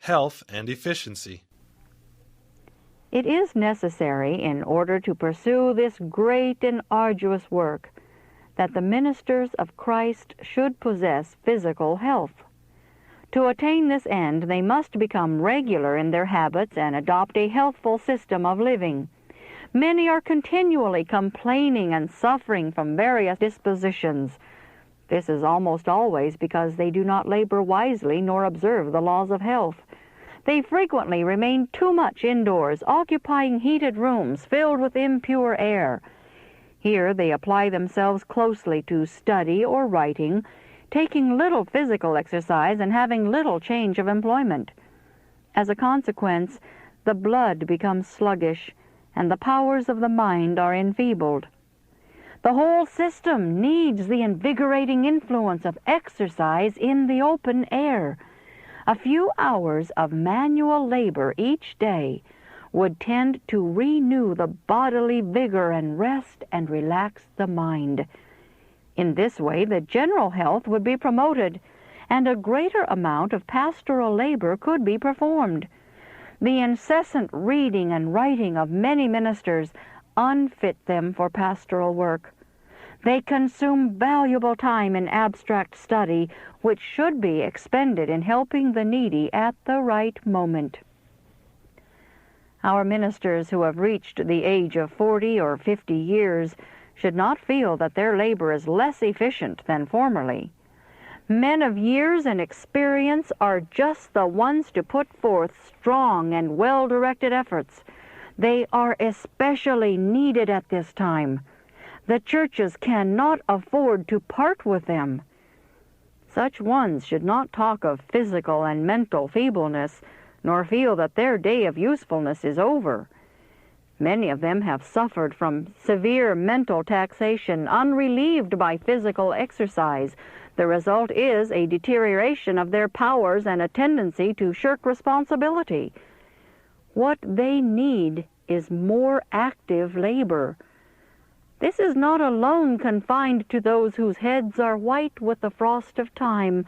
Health and efficiency. It is necessary, in order to pursue this great and arduous work, that the ministers of Christ should possess physical health. To attain this end, they must become regular in their habits and adopt a healthful system of living. Many are continually complaining and suffering from various dispositions. This is almost always because they do not labor wisely nor observe the laws of health. They frequently remain too much indoors, occupying heated rooms filled with impure air. Here they apply themselves closely to study or writing, taking little physical exercise and having little change of employment. As a consequence, the blood becomes sluggish, and the powers of the mind are enfeebled. The whole system needs the invigorating influence of exercise in the open air. A few hours of manual labor each day would tend to renew the bodily vigor and rest and relax the mind. In this way, the general health would be promoted, and a greater amount of pastoral labor could be performed. The incessant reading and writing of many ministers unfit them for pastoral work. They consume valuable time in abstract study, which should be expended in helping the needy at the right moment. Our ministers who have reached the age of 40 or 50 years should not feel that their labor is less efficient than formerly. Men of years and experience are just the ones to put forth strong and well-directed efforts. They are especially needed at this time. The churches cannot afford to part with them. Such ones should not talk of physical and mental feebleness, nor feel that their day of usefulness is over. Many of them have suffered from severe mental taxation, unrelieved by physical exercise. The result is a deterioration of their powers and a tendency to shirk responsibility. What they need is more active labor. This is not alone confined to those whose heads are white with the frost of time,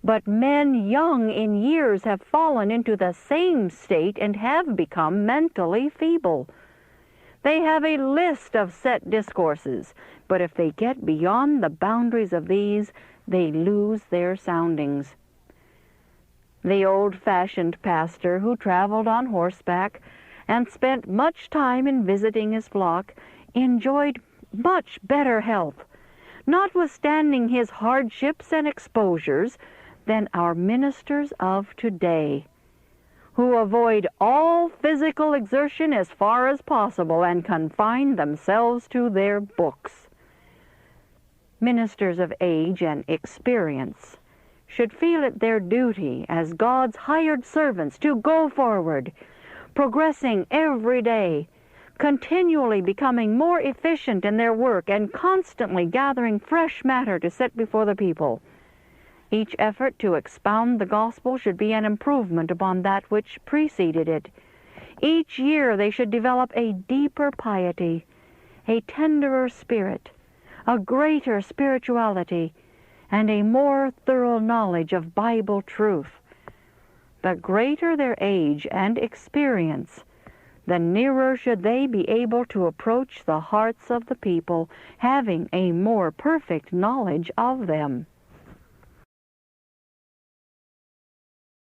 but men young in years have fallen into the same state and have become mentally feeble. They have a list of set discourses, but if they get beyond the boundaries of these, they lose their soundings. The old-fashioned pastor who traveled on horseback and spent much time in visiting his flock enjoyed much better health, notwithstanding his hardships and exposures, than our ministers of today, who avoid all physical exertion as far as possible and confine themselves to their books. Ministers of age and experience should feel it their duty as God's hired servants to go forward, progressing every day, continually becoming more efficient in their work and constantly gathering fresh matter to set before the people. Each effort to expound the gospel should be an improvement upon that which preceded it. Each year they should develop a deeper piety, a tenderer spirit, a greater spirituality, and a more thorough knowledge of Bible truth. The greater their age and experience, the nearer should they be able to approach the hearts of the people, having a more perfect knowledge of them.